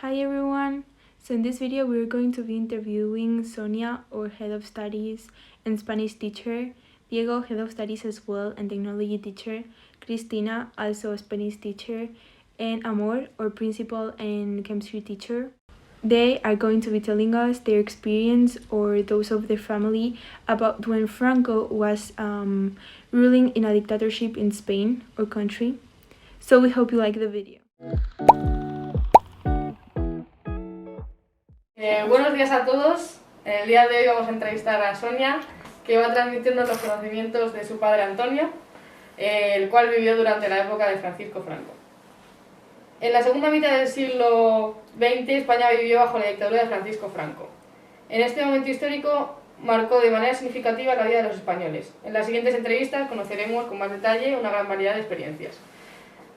Hi everyone! So in this video we're going to be interviewing Sonia, our Head of Studies and Spanish teacher, Diego, Head of Studies as well and Technology teacher, Cristina, also a Spanish teacher, and Amor, our Principal and Chemistry teacher. They are going to be telling us their experience or those of their family about when Franco was ruling in a dictatorship in Spain, our country. So we hope you like the video. Buenos días a todos. El día de hoy vamos a entrevistar a Sonia, que va a transmitirnos los conocimientos de su padre Antonio, el cual vivió durante la época de Francisco Franco. En la segunda mitad del siglo XX, España vivió bajo la dictadura de Francisco Franco. En este momento histórico marcó de manera significativa la vida de los españoles. En las siguientes entrevistas conoceremos con más detalle una gran variedad de experiencias.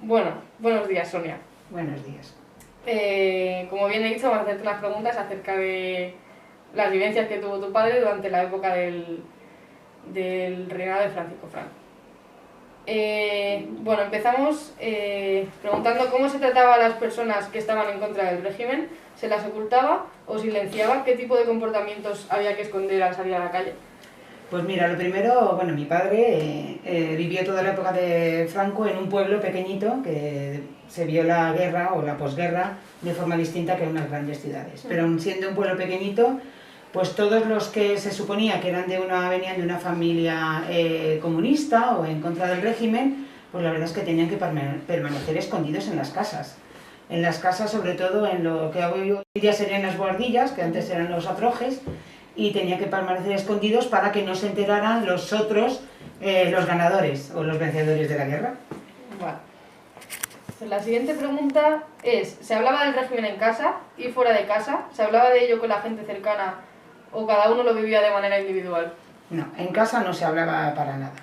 Bueno, buenos días, Sonia. Buenos días. Como bien he dicho, vamos a hacerte unas preguntas acerca de las vivencias que tuvo tu padre durante la época del reinado de Francisco Franco. Bueno, empezamos preguntando cómo se trataba a las personas que estaban en contra del régimen. ¿Se las ocultaba o silenciaba? ¿Qué tipo de comportamientos había que esconder al salir a la calle? Pues mira, lo primero, bueno, mi padre vivió toda la época de Franco en un pueblo pequeñito que se vio la guerra o la posguerra de forma distinta que en unas grandes ciudades. Pero aun siendo un pueblo pequeñito, pues todos los que se suponía que venían de una familia comunista o en contra del régimen, pues la verdad es que tenían que permanecer escondidos en las casas. En las casas, sobre todo en lo que hoy día serían las buhardillas, que antes eran los atrojes, y tenían que permanecer escondidos para que no se enteraran los otros, los ganadores o los vencedores de la guerra. Vale. Pues la siguiente pregunta es, ¿se hablaba del régimen en casa y fuera de casa? ¿Se hablaba de ello con la gente cercana o cada uno lo vivía de manera individual? No, en casa no se hablaba para nada,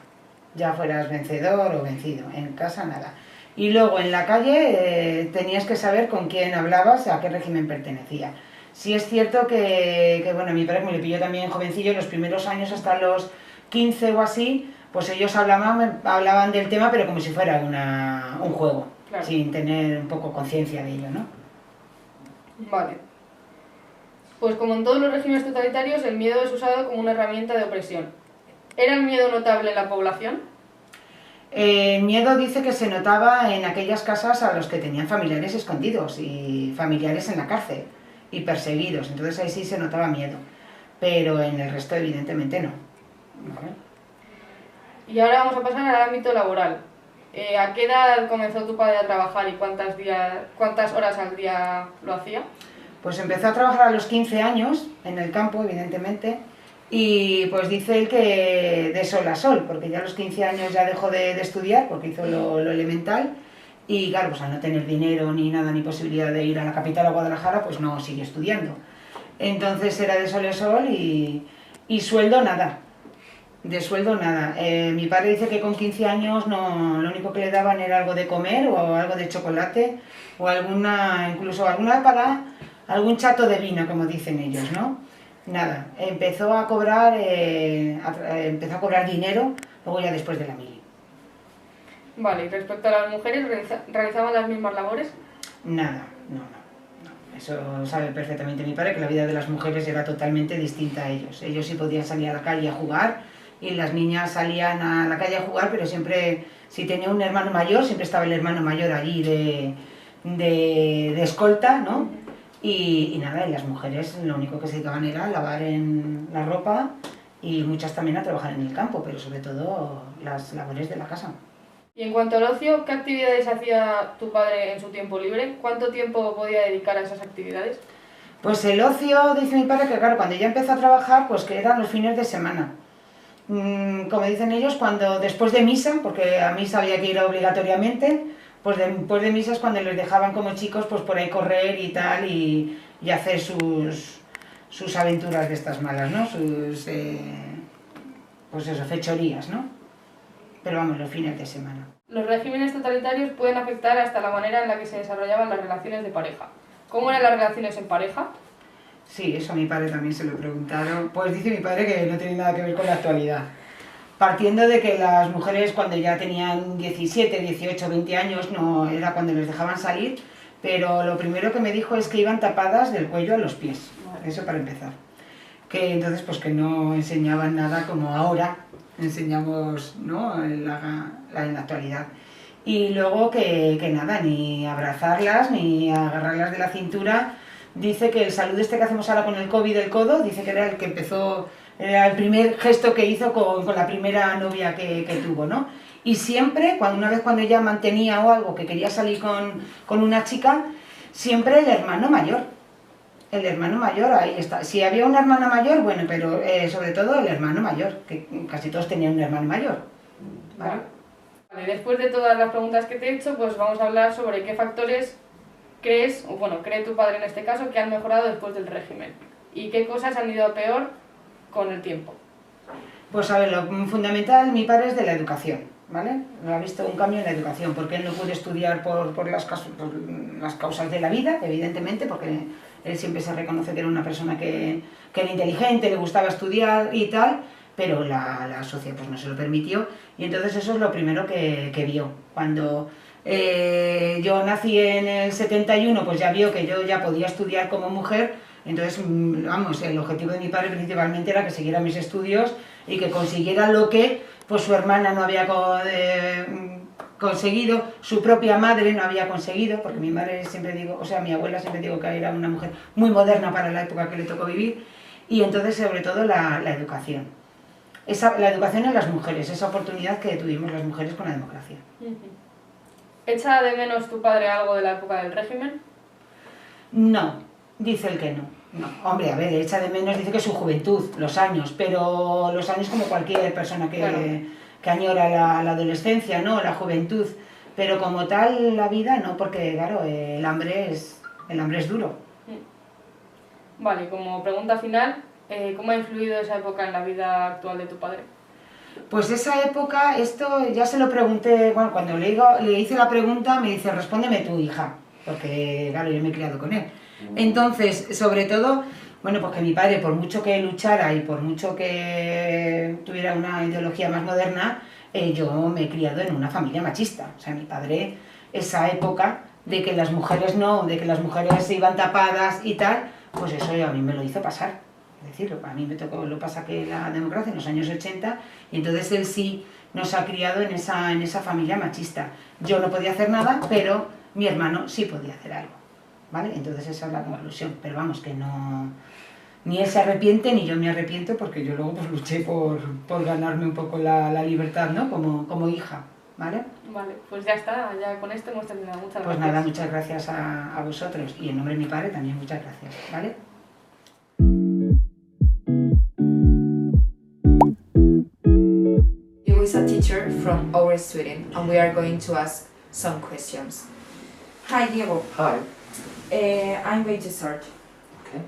ya fueras vencedor o vencido, en casa nada. Y luego en la calle tenías que saber con quién hablabas, a qué régimen pertenecía. Sí es cierto que bueno, mi padre, como le pilló también jovencillo, los primeros años hasta los 15 o así, pues ellos hablaban del tema, pero como si fuera un juego, claro, sin tener un poco conciencia de ello, ¿no? Vale. Pues como en todos los regímenes totalitarios, el miedo es usado como una herramienta de opresión. ¿Era el miedo notable en la población? El miedo dice que se notaba en aquellas casas a los que tenían familiares escondidos y familiares en la cárcel y perseguidos, entonces ahí sí se notaba miedo, pero en el resto evidentemente no. ¿Vale? Y ahora vamos a pasar al ámbito laboral. ¿A qué edad comenzó tu padre a trabajar y cuántas horas al día lo hacía? Pues empezó a trabajar a los 15 años, en el campo evidentemente, y pues dice él que de sol a sol, porque ya a los 15 años ya dejó de estudiar, porque hizo lo elemental, y claro, pues al no tener dinero ni nada, ni posibilidad de ir a la capital, a Guadalajara, pues no siguió estudiando. Entonces era de sol a sol y sueldo nada, de sueldo nada. Mi padre dice que con 15 años no, lo único que le daban era algo de comer o algo de chocolate o incluso alguna para algún chato de vino, como dicen ellos, ¿no? Nada, empezó a cobrar dinero luego ya después de la mili. Vale, y respecto a las mujeres, ¿realizaban las mismas labores? Nada, no. Eso sabe perfectamente mi padre, que la vida de las mujeres era totalmente distinta a ellos. Ellos sí podían salir a la calle a jugar y las niñas salían a la calle a jugar, pero siempre, si tenía un hermano mayor, siempre estaba el hermano mayor allí de escolta, ¿no? Y nada, y las mujeres lo único que se dedicaban era a lavar en la ropa y muchas también a trabajar en el campo, pero sobre todo las labores de la casa. Y en cuanto al ocio, ¿qué actividades hacía tu padre en su tiempo libre? ¿Cuánto tiempo podía dedicar a esas actividades? Pues el ocio, dice mi padre, que claro, cuando ya empezó a trabajar, pues que eran los fines de semana. Como dicen ellos, cuando después de misa, porque a misa había que ir obligatoriamente, pues después de misa es cuando les dejaban como chicos pues por ahí correr y tal y hacer sus aventuras de estas malas, ¿no? Pues eso, fechorías, ¿no? Pero vamos, los fines de semana. Los regímenes totalitarios pueden afectar hasta la manera en la que se desarrollaban las relaciones de pareja. ¿Cómo eran las relaciones en pareja? Sí, eso a mi padre también se lo preguntaron. Pues dice mi padre que no tiene nada que ver con la actualidad. Partiendo de que las mujeres cuando ya tenían 17, 18, 20 años no era cuando les dejaban salir, pero lo primero que me dijo es que iban tapadas del cuello a los pies, eso para empezar. Que entonces pues que no enseñaban nada como ahora enseñamos, ¿no?, en la actualidad. Y luego que nada, ni abrazarlas, ni agarrarlas de la cintura. Dice que el saludo este que hacemos ahora con el COVID del codo, dice que era el que empezó, era el primer gesto que hizo con la primera novia que tuvo, ¿no? Y siempre, una vez cuando ella mantenía o algo, que quería salir con una chica, siempre el hermano mayor. El hermano mayor, ahí está. Si había una hermana mayor, bueno, pero sobre todo el hermano mayor, que casi todos tenían un hermano mayor. ¿Vale? Vale, después de todas las preguntas que te he hecho, pues vamos a hablar sobre qué factores crees, o bueno, cree tu padre en este caso, que han mejorado después del régimen. Y qué cosas han ido a peor con el tiempo. Pues a ver, lo fundamental, mi padre es de la educación, ¿vale? Ha visto un cambio en la educación, porque él no pudo estudiar por las causas de la vida, evidentemente, porque él siempre se reconoce que era una persona que era inteligente, le gustaba estudiar y tal, pero la sociedad pues no se lo permitió, y entonces eso es lo primero que vio. Cuando yo nací en el 71, pues ya vio que yo ya podía estudiar como mujer. Entonces, vamos, el objetivo de mi padre principalmente era que siguiera mis estudios y que consiguiera lo que pues su hermana no había conseguido, su propia madre no había conseguido, porque mi madre siempre digo, o sea, mi abuela siempre digo que era una mujer muy moderna para la época que le tocó vivir, y entonces sobre todo la educación. La educación en las mujeres, esa oportunidad que tuvimos las mujeres con la democracia. ¿Echa de menos tu padre algo de la época del régimen? No, dice el que no. No, hombre, a ver, echa de menos, dice que su juventud, los años, pero los años como cualquier persona que añora la adolescencia, ¿no?, la juventud, pero como tal la vida no, porque claro, el hambre es duro. Vale, como pregunta final, ¿cómo ha influido esa época en la vida actual de tu padre? Pues esa época, esto ya se lo pregunté, bueno, cuando le hice la pregunta me dice, respóndeme tu hija, porque claro, yo me he criado con él. Entonces, sobre todo, bueno, pues que mi padre, por mucho que luchara y por mucho que tuviera una ideología más moderna, yo me he criado en una familia machista. O sea, mi padre, esa época de que las mujeres de que las mujeres se iban tapadas y tal, pues eso a mí me lo hizo pasar. Es decir, a mí me tocó, lo pasa que la democracia en los años 80, y entonces él sí nos ha criado en esa familia machista. Yo no podía hacer nada, pero mi hermano sí podía hacer algo. ¿Vale? Entonces esa es la conclusión, pero vamos, que no, ni él se arrepiente ni yo me arrepiento, porque yo luego pues luché por ganarme un poco la libertad, ¿no?, como hija, ¿vale? Vale, pues ya está, ya con esto hemos terminado. Muchas gracias. Pues nada, muchas gracias a vosotros, y en nombre de mi padre también muchas gracias, ¿vale? Diego is a teacher from our student, and we are going to ask some questions. Hi, Diego. Hi. I'm going to start. Okay.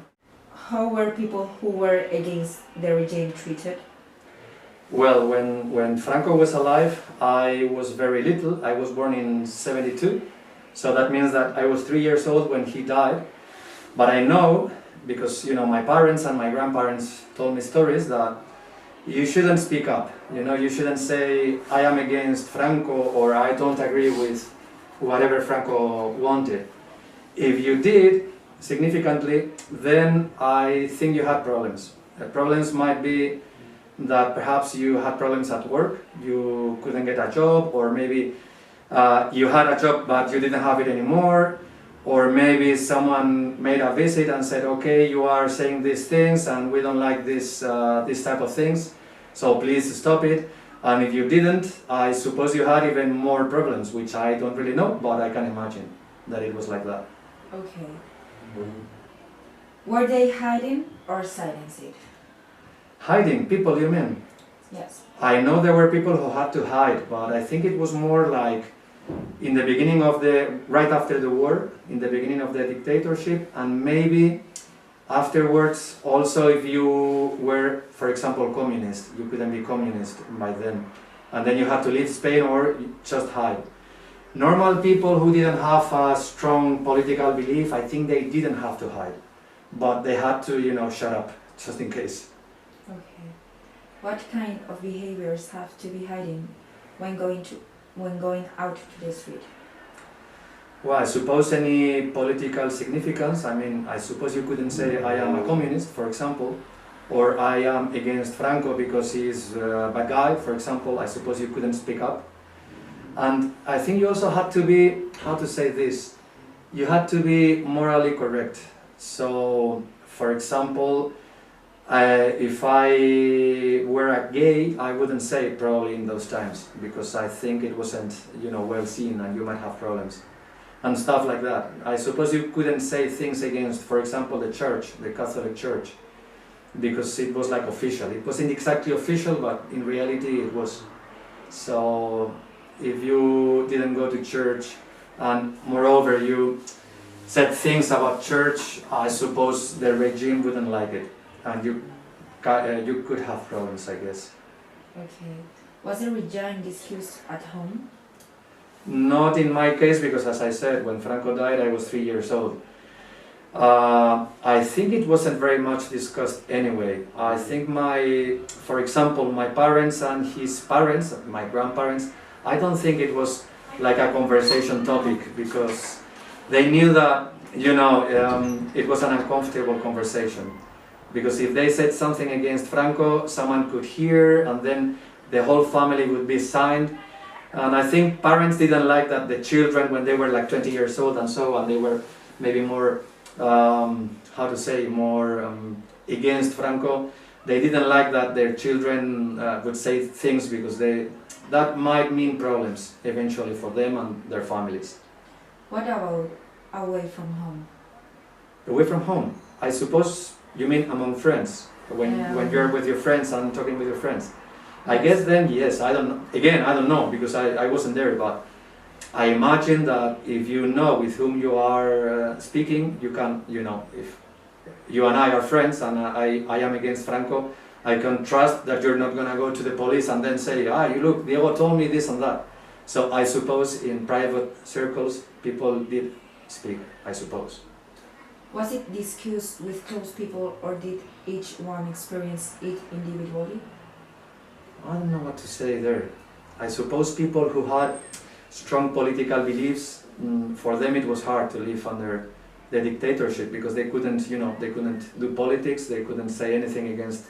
How were people who were against the regime treated? Well, when Franco was alive, I was very little. I was born in 72, so that means that I was 3 years old when he died. But I know, because my parents and my grandparents told me stories, that you shouldn't speak up. You shouldn't say I am against Franco or I don't agree with whatever Franco wanted. If you did, significantly, then I think you had problems. The problems might be that perhaps you had problems at work, you couldn't get a job, or maybe you had a job but you didn't have it anymore, or maybe someone made a visit and said, okay, you are saying these things and we don't like this type of things, so please stop it. And if you didn't, I suppose you had even more problems, which I don't really know, but I can imagine that it was like that. Okay. Were they hiding or silencing? Hiding people, you mean? Yes. I know there were people who had to hide, but I think it was more like in the beginning of right after the war, in the beginning of the dictatorship, and maybe afterwards also if you were, for example, communist, you couldn't be communist by then, and then you had to leave Spain or just hide. Normal people who didn't have a strong political belief, I think they didn't have to hide, but they had to, shut up, just in case. Okay. What kind of behaviors have to be hiding when going out to the street? Well, I suppose any political significance. I mean, I suppose you couldn't say I am a communist, for example, or I am against Franco because he's a bad guy, for example. I suppose you couldn't speak up. And I think you also had to be, how to say this, you had to be morally correct. So, for example, if I were a gay, I wouldn't say it probably in those times, because I think it wasn't, you know, well seen and you might have problems. And stuff like that. I suppose you couldn't say things against, for example, the church, the Catholic Church, because it was like official. It wasn't exactly official, but in reality it was. So if you didn't go to church and moreover you said things about church, I suppose the regime wouldn't like it, and you could have problems, I guess. Okay. Was the regime discussed at home? Not in my case, because as I said, when Franco died I was 3 years old. I think it wasn't very much discussed anyway. I think for example, my parents and his parents, my grandparents, I don't think it was like a conversation topic, because they knew that, you know, it was an uncomfortable conversation. Because if they said something against Franco, someone could hear, and then the whole family would be signed. And I think parents didn't like that the children, when they were like 20 years old and so on, they were maybe more, how to say, more against Franco. They didn't like that their children would say things, because that might mean problems eventually for them and their families. What about away from home? Away from home? I suppose you mean among friends, when you're with your friends and talking with your friends. I guess then, yes, I don't know, because I wasn't there, but I imagine that if you know with whom you are speaking, you can, you know, if you and I are friends and I am against Franco, I can trust that you're not going to go to the police and then say, you look, Diego told me this and that. So I suppose in private circles, people did speak, I suppose. Was it discussed with close people, or did each one experience it individually? I don't know what to say there. I suppose people who had strong political beliefs, for them it was hard to live under the dictatorship, because they couldn't, you know, they couldn't do politics, they couldn't say anything against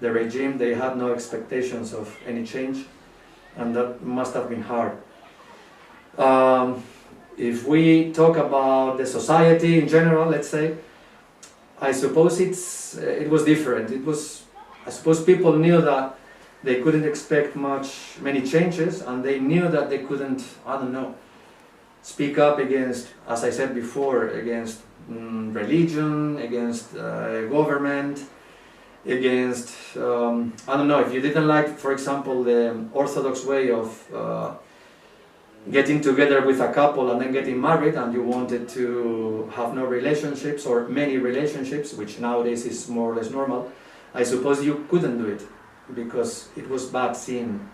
the regime, they had no expectations of any change, and that must have been hard. If we talk about the society in general, let's say, I suppose it was different. I suppose people knew that they couldn't expect many changes, and they knew that they couldn't, I don't know, speak up against, as I said before, against religion, against government, against, I don't know, if you didn't like, for example, the Orthodox way of getting together with a couple and then getting married, and you wanted to have no relationships or many relationships, which nowadays is more or less normal, I suppose you couldn't do it, because it was bad seen.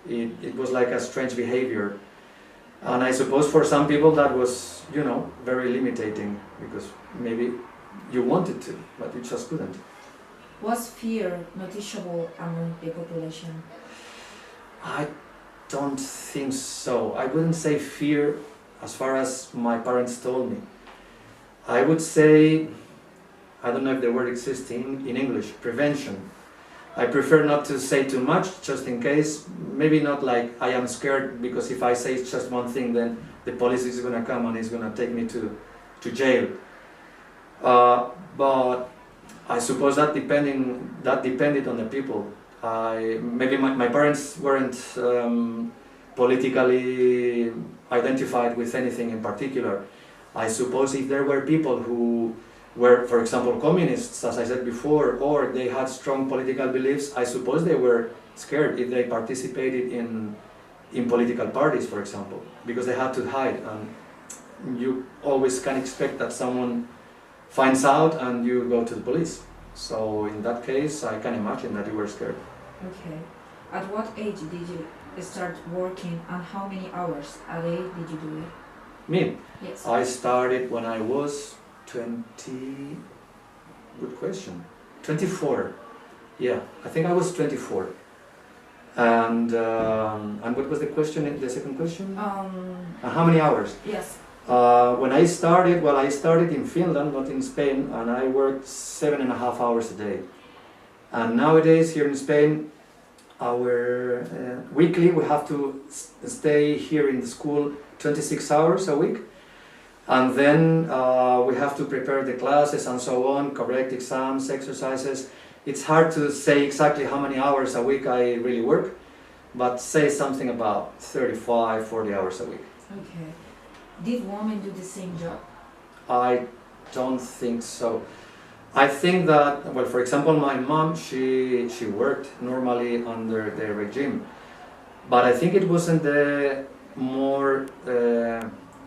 It was like a strange behavior. And I suppose for some people that was, you know, very limiting, because maybe you wanted to, but you just couldn't. Was fear noticeable among the population? I don't think so. I wouldn't say fear as far as my parents told me. I would say, I don't know if the word exists in English, prevention. I prefer not to say too much, just in case. Maybe not like I am scared, because if I say it's just one thing, then the police is going to come and is going to take me to jail. But I suppose that depended on the people. Maybe my parents weren't politically identified with anything in particular. I suppose if there were people who were, for example, communists, as I said before, or they had strong political beliefs, I suppose they were scared if they participated in political parties, for example, because they had to hide, and you always can expect that someone finds out and you go to the police. So in that case, I can imagine that you were scared. Okay. At what age did you start working, and how many hours a day did you do it? Me? Yes. I started when I was 20, good question, 24. Yeah, I think I was 24. And what was the question, the second question? And how many hours? Yes. When I started, well, I started in Finland, not in Spain, and I worked 7.5 hours a day. And nowadays here in Spain, our weekly we have to stay here in the school 26 hours a week, and then we have to prepare the classes and so on, correct exams, exercises. It's hard to say exactly how many hours a week I really work, but say something about 35, 40 hours a week. Okay. Did women do the same job? I don't think so. I think that, well, for example, my mom, she worked normally under the regime, but I think it wasn't the more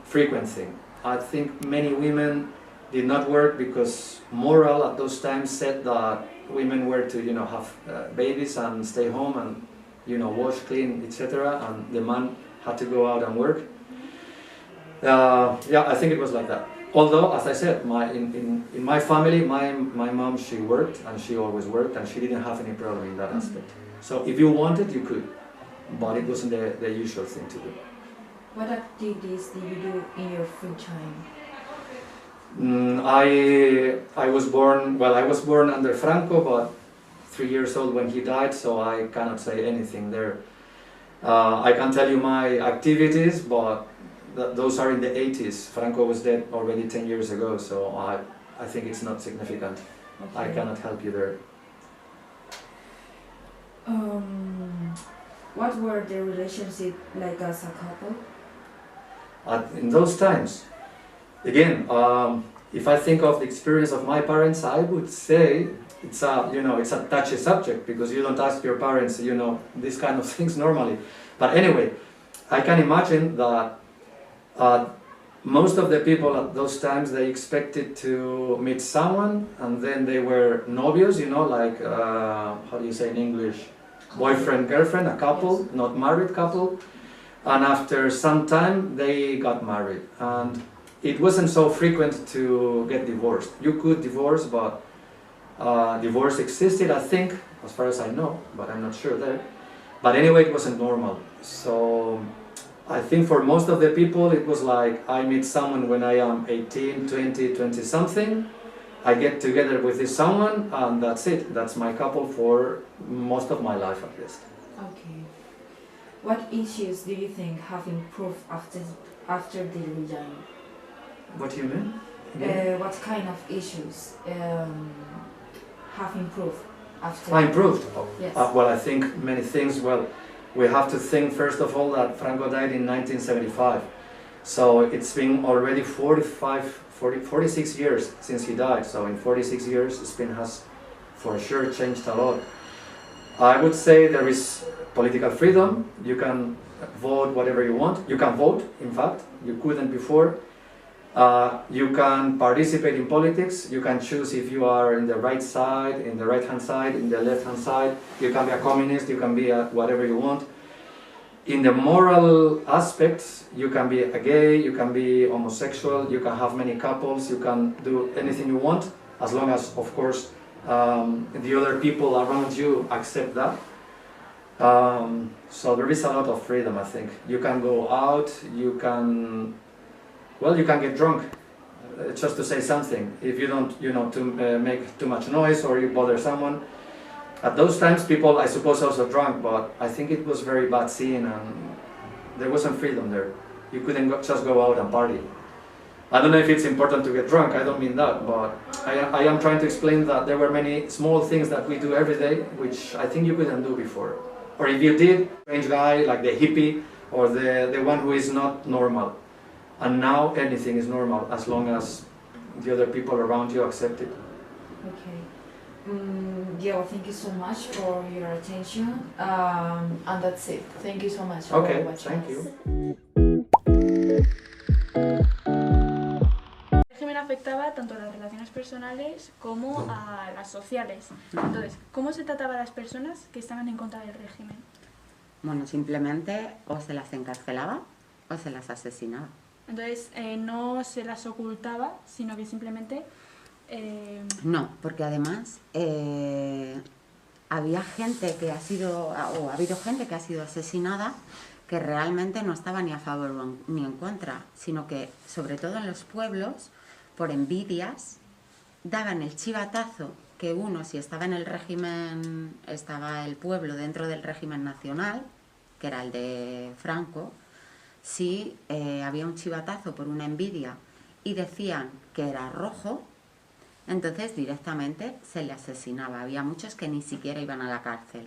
frequent thing. I think many women did not work because moral at those times said that women were to, you know, have babies and stay home and, you know, wash, clean, etc., and the man had to go out and work. Yeah, I think it was like that. Although, as I said, in my family, my mom, she worked, and she always worked, and she didn't have any problem in that aspect. So if you wanted, you could, but it wasn't the usual thing to do. What activities did you do in your free time? I was born under Franco, but 3 years old when he died, so I cannot say anything there. I can tell you my activities, but those are in the 80s. Franco was dead already 10 years ago, so I think it's not significant. Okay. I cannot help you there. What were the relationships like as a couple? In those times, again, if I think of the experience of my parents, I would say it's a touchy subject because you don't ask your parents, you know, these kind of things normally. But anyway, I can imagine that most of the people at those times, they expected to meet someone and then they were novios, you know, like, how do you say in English? Boyfriend, girlfriend, a couple, not married couple. And after some time, they got married. And it wasn't so frequent to get divorced. You could divorce, but divorce existed, I think, as far as I know, but I'm not sure there. But anyway, it wasn't normal. So I think for most of the people, it was like, I meet someone when I am 18, 20, 20 something. I get together with this someone, and that's it. That's my couple for most of my life, at least. Okay. What issues do you think have improved after the regime? What do you mean? What kind of issues have improved after? Improved? Yes. Well, I think many things. Well, we have to think first of all that Franco died in 1975. So it's been already 46 years since he died. So in 46 years, Spain has for sure changed a lot. I would say there is political freedom. You can vote whatever you want. You can vote, in fact. You couldn't before. You can participate in politics. You can choose if you are in the right side, in the right-hand side, in the left-hand side. You can be a communist, you can be whatever you want. In the moral aspects, you can be a gay, you can be homosexual, you can have many couples, you can do anything you want, as long as, of course, the other people around you accept that. So there is a lot of freedom, I think. You can go out, you can get drunk, just to say something. If you don't, you know, to make too much noise or you bother someone. At those times, people, I suppose, also drank, but I think it was very bad scene and there wasn't freedom there. You couldn't just go out and party. I don't know if it's important to get drunk, I don't mean that, but I am trying to explain that there were many small things that we do every day, which I think you couldn't do before. Or if you did, strange guy, like the hippie, or the one who is not normal. And now anything is normal, as long as the other people around you accept it. Okay. Diego, thank you so much for your attention. And that's it. Thank you so much for Okay, watching thank us. you. El régimen afectaba tanto a las relaciones personales como a las sociales. Entonces, ¿cómo se trataba a las personas que estaban en contra del régimen? Bueno, simplemente o se las encarcelaba o se las asesinaba. Entonces, no se las ocultaba, sino que simplemente... No, porque además había gente que ha sido, o ha habido gente que ha sido asesinada que realmente no estaba ni a favor ni en contra, sino que, sobre todo en los pueblos, por envidias, daban el chivatazo que uno, si estaba en el régimen, estaba el pueblo dentro del régimen nacional, que era el de Franco, si había un chivatazo por una envidia y decían que era rojo, entonces directamente se le asesinaba. Había muchos que ni siquiera iban a la cárcel.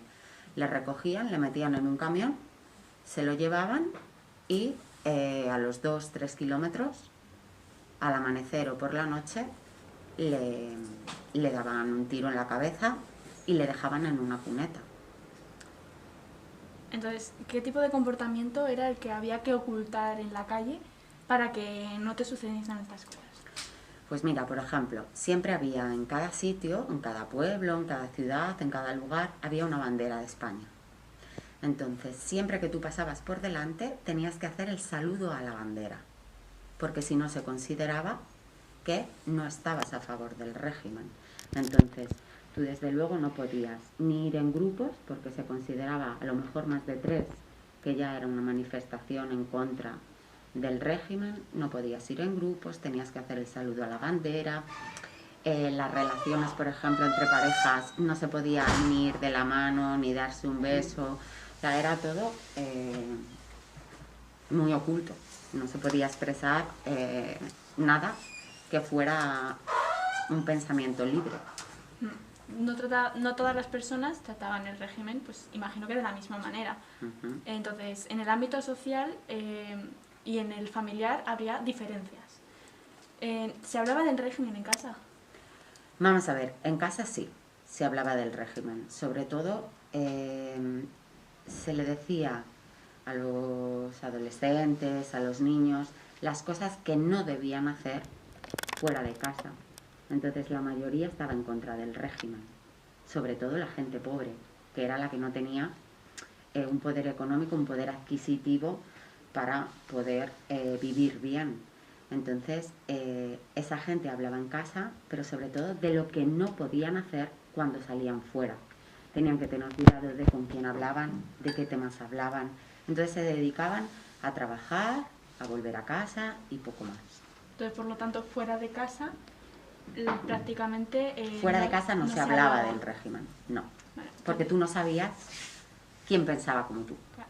Le recogían, le metían en un camión, se lo llevaban y a los 2-3 kilómetros, al amanecer o por la noche, le daban un tiro en la cabeza y le dejaban en una cuneta. Entonces, ¿qué tipo de comportamiento era el que había que ocultar en la calle para que no te sucediesen estas cosas? Pues mira, por ejemplo, siempre había en cada sitio, en cada pueblo, en cada ciudad, en cada lugar, había una bandera de España. Entonces, siempre que tú pasabas por delante, tenías que hacer el saludo a la bandera, porque si no se consideraba que no estabas a favor del régimen. Entonces, tú desde luego no podías ni ir en grupos, porque se consideraba a lo mejor más de 3, que ya era una manifestación en contra del régimen. No podías ir en grupos, tenías que hacer el saludo a la bandera. Las relaciones, por ejemplo, entre parejas, no se podía ni ir de la mano, ni darse un beso. O sea, era todo muy oculto. No se podía expresar nada que fuera un pensamiento libre. No todas las personas trataban el régimen, pues imagino que de la misma manera. Entonces, en el ámbito social y en el familiar habría diferencias. ¿Se hablaba del régimen en casa? Vamos a ver, en casa sí, se hablaba del régimen. Sobre todo se le decía a los adolescentes, a los niños, las cosas que no debían hacer fuera de casa. Entonces la mayoría estaba en contra del régimen, sobre todo la gente pobre, que era la que no tenía un poder económico, un poder adquisitivo para poder vivir bien. Entonces esa gente hablaba en casa, pero sobre todo de lo que no podían hacer cuando salían fuera. Tenían que tener cuidado de con quién hablaban, de qué temas hablaban. Entonces se dedicaban a trabajar, a volver a casa y poco más. Entonces, por lo tanto, fuera de casa, prácticamente... Fuera de casa no se hablaba del régimen, no. Vale, Porque tú no sabías quién pensaba como tú. Claro.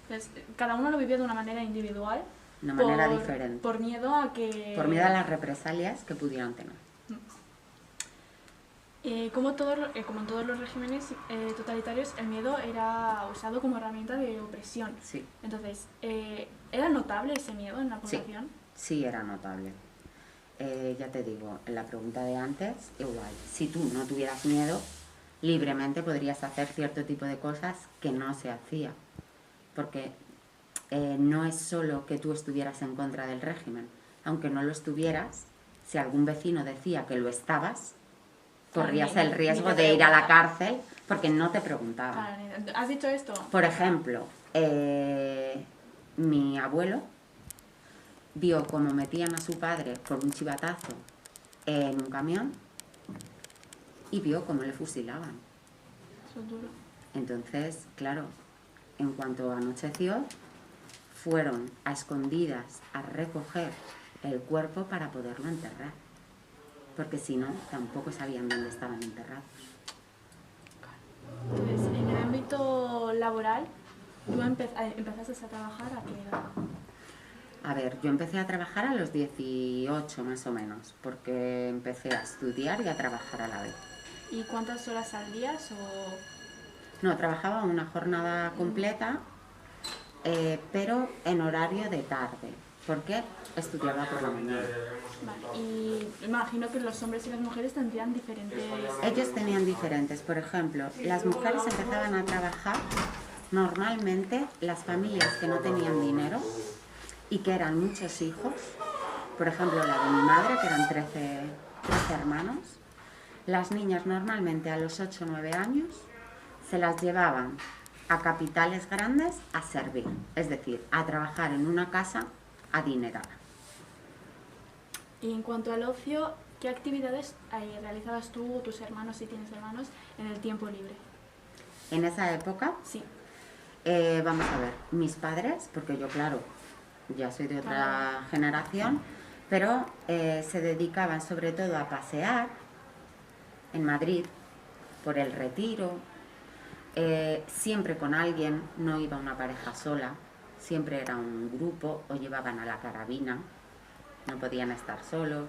Entonces, cada uno lo vivió de una manera individual. De una manera diferente. Por miedo a que... Por miedo a las represalias que pudieran tener. Como en todos los regímenes totalitarios, el miedo era usado como herramienta de opresión. Sí. Entonces, ¿era notable ese miedo en la población? Sí, era notable. Ya te digo, en la pregunta de antes, igual, si tú no tuvieras miedo, libremente podrías hacer cierto tipo de cosas que no se hacía. Porque no es solo que tú estuvieras en contra del régimen. Aunque no lo estuvieras, si algún vecino decía que lo estabas, corrías el riesgo de ir a la cárcel porque no te preguntaban. ¿Has dicho esto? Por ejemplo, mi abuelo vio cómo metían a su padre por un chivatazo en un camión y vio cómo le fusilaban. Eso es duro. Entonces, claro, en cuanto anocheció, fueron a escondidas a recoger el cuerpo para poderlo enterrar. Porque si no, tampoco sabían dónde estaban enterrados. Entonces, en el ámbito laboral, ¿tú empezaste a trabajar a qué edad? A ver, yo empecé a trabajar a los 18 más o menos, porque empecé a estudiar y a trabajar a la vez. ¿Y cuántas horas al día? No, trabajaba una jornada completa, pero en horario de tarde, porque estudiaba por la mañana. Vale. Y imagino que los hombres y las mujeres tendrían diferentes... Ellos tenían diferentes. Por ejemplo, las mujeres empezaban a trabajar normalmente las familias que no tenían dinero y que eran muchos hijos. Por ejemplo, la de mi madre, que eran 13 hermanos. Las niñas normalmente a los 8 o 9 años se las llevaban a capitales grandes a servir, es decir, a trabajar en una casa adinerada. Y en cuanto al ocio, ¿qué actividades realizabas tú o tus hermanos, si tienes hermanos, en el tiempo libre? En esa época, Sí. Vamos a ver, mis padres, porque yo, claro, ya soy de otra generación, pero se dedicaban sobre todo a pasear en Madrid, por el Retiro, siempre con alguien, no iba una pareja sola, siempre era un grupo, o llevaban a la carabina, no podían estar solos.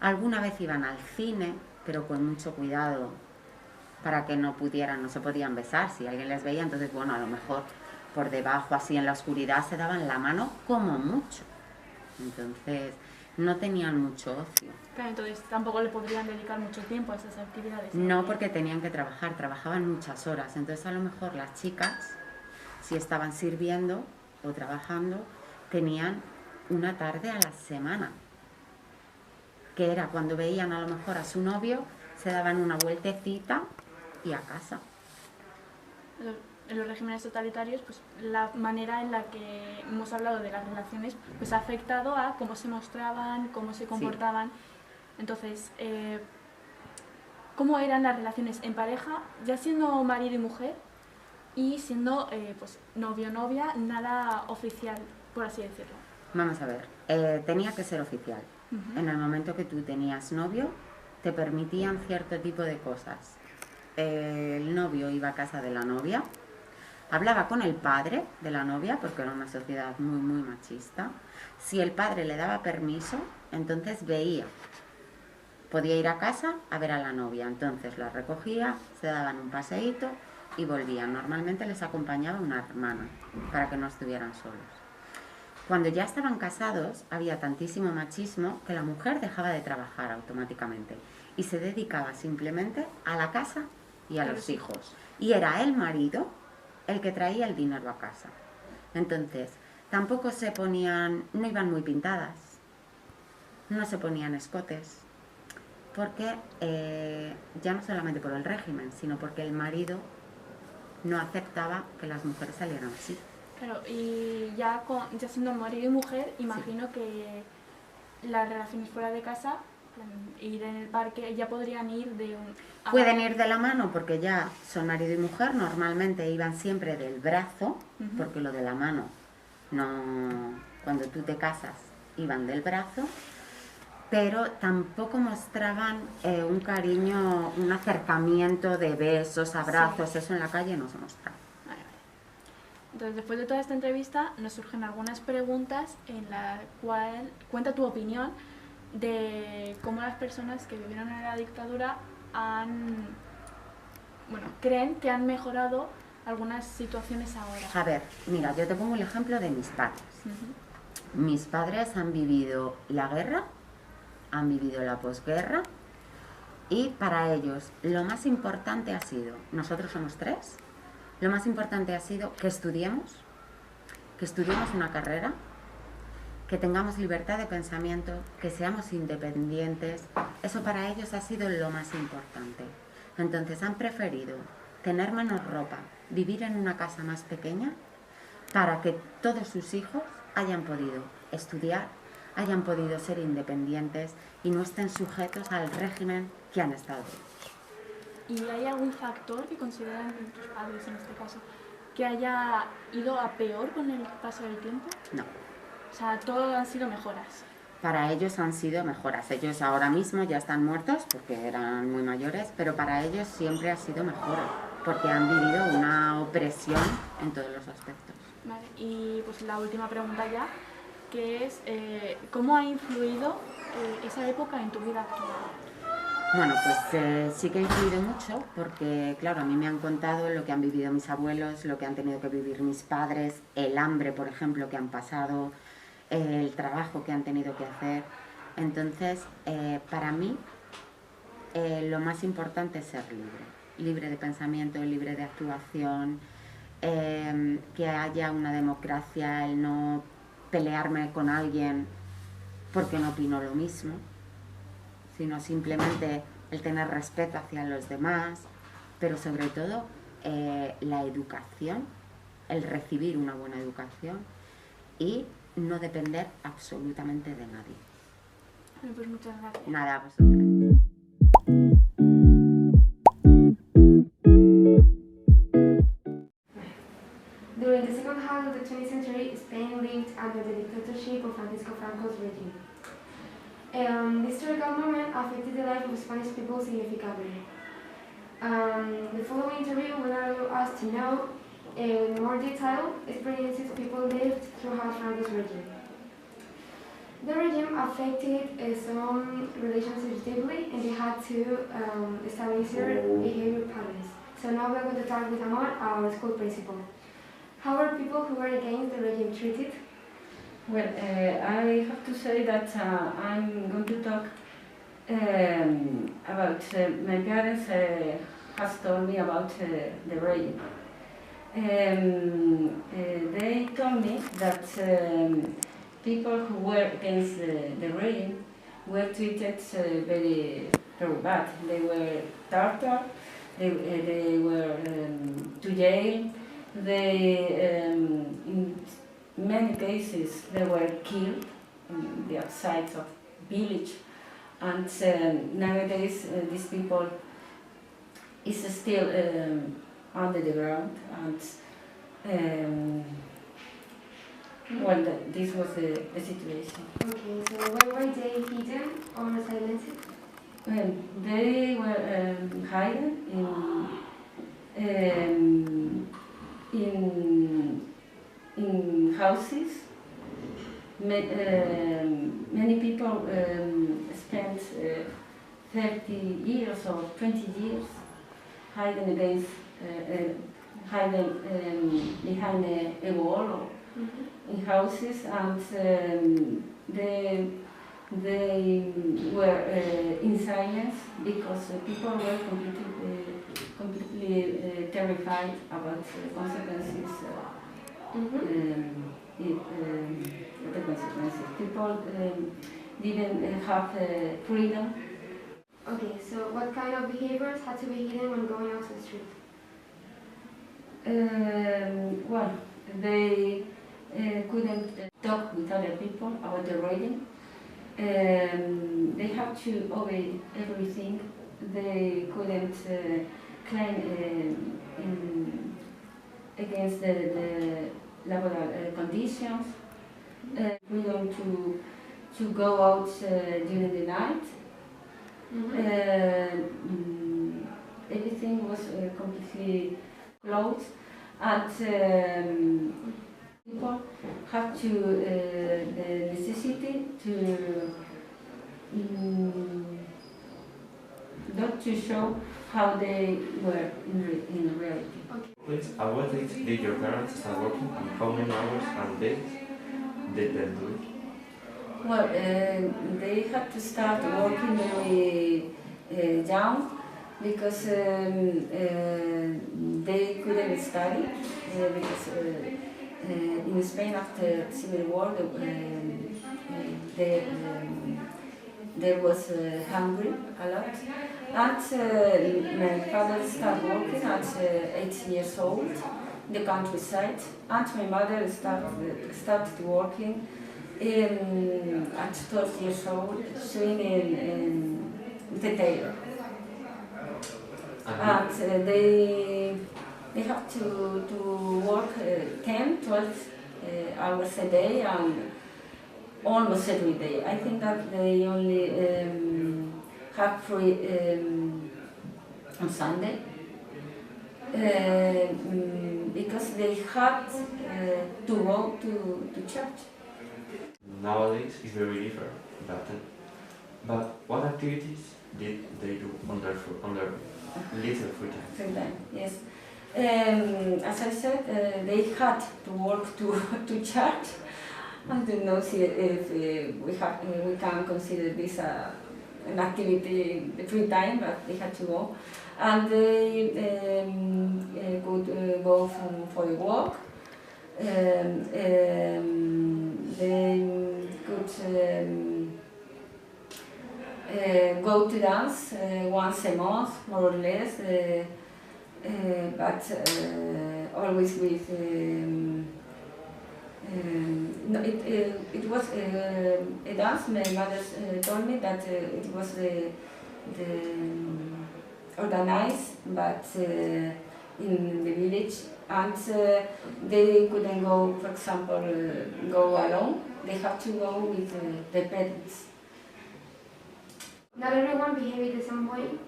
Alguna vez iban al cine, pero con mucho cuidado para que no se podían besar. Si alguien les veía, entonces, bueno, a lo mejor por debajo, así en la oscuridad, se daban la mano como mucho. Entonces, no tenían mucho ocio. Claro, entonces tampoco le podrían dedicar mucho tiempo a esas actividades. No, porque tenían que trabajar, trabajaban muchas horas. Entonces, a lo mejor las chicas, si estaban sirviendo o trabajando, tenían una tarde a la semana, que era cuando veían a lo mejor a su novio, se daban una vueltecita y a casa. En los regímenes totalitarios, pues la manera en la que hemos hablado de las relaciones, pues ha afectado a cómo se mostraban, cómo se comportaban. Entonces, ¿cómo eran las relaciones en pareja, ya siendo marido y mujer y siendo pues novio o novia, nada oficial, por así decirlo? Vamos a ver, tenía que ser oficial. En el momento que tú tenías novio, te permitían cierto tipo de cosas. El novio iba a casa de la novia, hablaba con el padre de la novia, porque era una sociedad muy, muy machista. Si el padre le daba permiso, entonces veía. Podía ir a casa a ver a la novia, entonces la recogía, se daban un paseíto y volvían. Normalmente les acompañaba una hermana para que no estuvieran solos. Cuando ya estaban casados, había tantísimo machismo que la mujer dejaba de trabajar automáticamente y se dedicaba simplemente a la casa y a los hijos. Y era el marido el que traía el dinero a casa. Entonces, tampoco se ponían, no iban muy pintadas, no se ponían escotes, porque ya no solamente por el régimen, sino porque el marido no aceptaba que las mujeres salieran así. Claro, y ya siendo marido y mujer, imagino que las relaciones fuera de casa, ir en el parque, ya podrían ir Pueden ir de la mano porque ya son marido y mujer, normalmente iban siempre del brazo, porque lo de la mano, no, cuando tú te casas, iban del brazo, pero tampoco mostraban un cariño, un acercamiento de besos, abrazos, eso en la calle no se mostraba. Entonces, después de toda esta entrevista, nos surgen algunas preguntas en la cual cuenta tu opinión de cómo las personas que vivieron en la dictadura creen que han mejorado algunas situaciones ahora. A ver, mira, yo te pongo el ejemplo de mis padres. Mis padres han vivido la guerra, han vivido la posguerra, y para ellos lo más importante ha sido, nosotros somos 3, lo más importante ha sido que estudiemos una carrera, que tengamos libertad de pensamiento, que seamos independientes. Eso para ellos ha sido lo más importante. Entonces han preferido tener menos ropa, vivir en una casa más pequeña, para que todos sus hijos hayan podido estudiar, hayan podido ser independientes y no estén sujetos al régimen que han estado. ¿Y hay algún factor que consideran tus padres, en este caso, que haya ido a peor con el paso del tiempo? No. O sea, todo han sido mejoras. Para ellos han sido mejoras. Ellos ahora mismo ya están muertos porque eran muy mayores, pero para ellos siempre ha sido mejora, porque han vivido una opresión en todos los aspectos. Vale, y pues la última pregunta ya, que es ¿cómo ha influido esa época en tu vida actual? Bueno, pues sí que ha influido mucho porque, claro, a mí me han contado lo que han vivido mis abuelos, lo que han tenido que vivir mis padres, el hambre, por ejemplo, que han pasado, el trabajo que han tenido que hacer. Entonces, para mí, lo más importante es ser libre de pensamiento, libre de actuación, que haya una democracia, el no pelearme con alguien porque no opino lo mismo, sino simplemente el tener respeto hacia los demás, pero sobre todo la educación, el recibir una buena educación y no depender absolutamente de nadie. Bueno, pues muchas gracias. Nada, a vosotras. dictatorship of Francisco Franco's regime. This historical moment affected the life of Spanish people significantly. The following interview will allow us to know in more detail experiences people lived throughout Franco's regime. The regime affected some relationships deeply, and they had to establish their behavior patterns. So now we're going to talk with Amor, our school principal. How were people who were against the regime treated? Well, I have to say that I'm going to talk about my parents has told me about the regime. They told me that people who were against the regime were treated very bad. They were tortured, they were to jail, in many cases they were killed on the outsides of village, and nowadays these people is still under the ground, and well, this was the situation. Okay, so where were they hidden or silenced? Well, they were hidden in houses. Many people spent 30 years or 20 years hiding against, hiding behind a wall or in houses, and they were in silence because people were completely terrified about the consequences. The consequences. People didn't have freedom. Okay, so what kind of behaviors had to be hidden when going out to the street? Well, they couldn't talk with other people about the regime. They have to obey everything. They couldn't claim against the laboral conditions. Freedom to go out during the night. Everything was completely closed, and people have to the necessity to not to show how they were in reality. Please, at what age did your parents start working, and how many hours and days did they do it? Well, they had to start working very young because they couldn't study because in Spain after Civil War there was hungry a lot, and my father started working at 8 years old in the countryside, and my mother started working at 12 years old, sewing in the tailor. And they have to work 10, 12 hours a day, and almost every day. I think that they only have free on Sunday because they had to go to church. Nowadays it's very different, but what activities did they do on their little free time? Free time, yes. As I said, they had to work to church. I don't know if we can consider this an activity, free time, but they had to go. And they could go for a walk. They could go to dance once a month, more or less, but always with. No, it was a dance. My mother told me that it was organized, but in the village, and they couldn't go, for example, go alone. they have to go with the parents. Not everyone behaves the same way.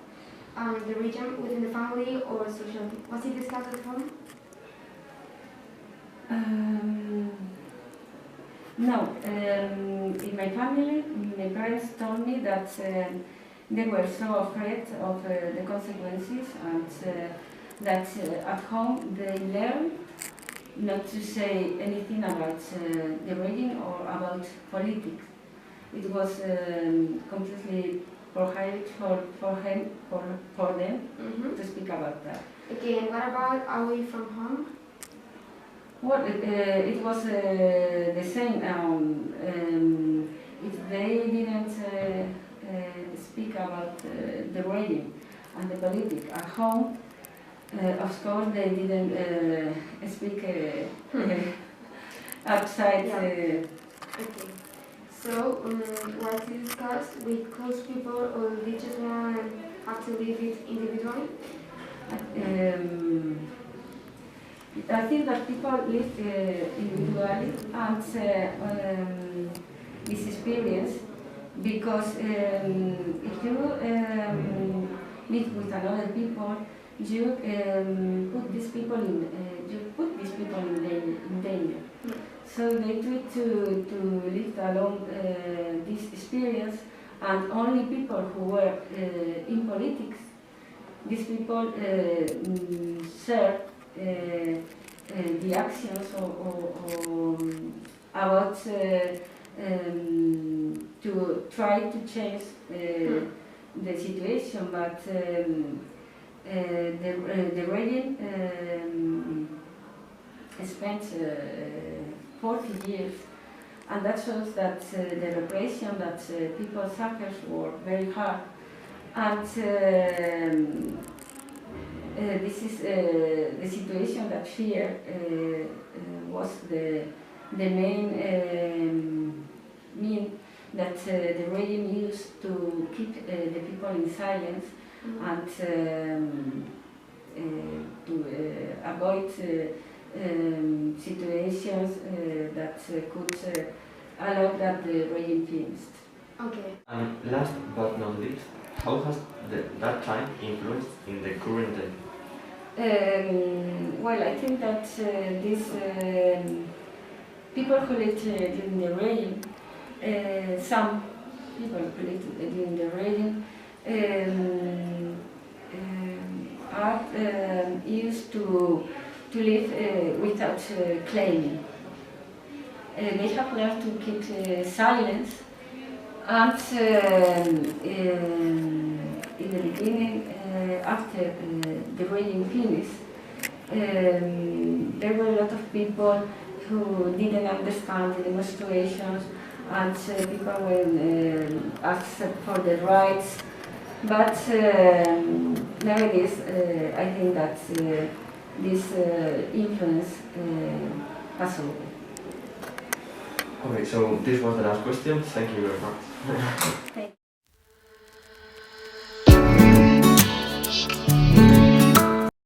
The region within the family or socially. Was it discussed at home? No. In my family, my parents told me that they were so afraid of the consequences, and that at home they learned not to say anything about the region or about politics. It was completely prohibited for them to speak about that. Okay, and what about away from home? Well, it was the same. If they didn't speak about the region and the politics at home, of course they didn't speak outside. Yeah. Okay. So, what to discuss with close people, or they just want to have to live it individually? I think that people live individually and this experience, because if you live with another people, you put these people in danger. So they try to live along this experience, and only people who were in politics, these people share the actions or about to try to change the situation, but the region spent 40 years, and that shows that the repression that people suffered were very hard, and this is the situation that fear was the main mean that the regime used to keep the people in silence and to avoid situations that could allow that the regime finished. Okay. And last but not least, how has that time influenced in the current day? Well, I think that these people who lived during the regime, some people who lived during the regime, are used to live without claiming. They have learned to keep silence, and in the beginning, after the regime finished, there were a lot of people who didn't understand the demonstrations, and people were asked for their rights. But nowadays, I think that this influence has over. Okay, so this was the last question. Thank you very much. Thank you.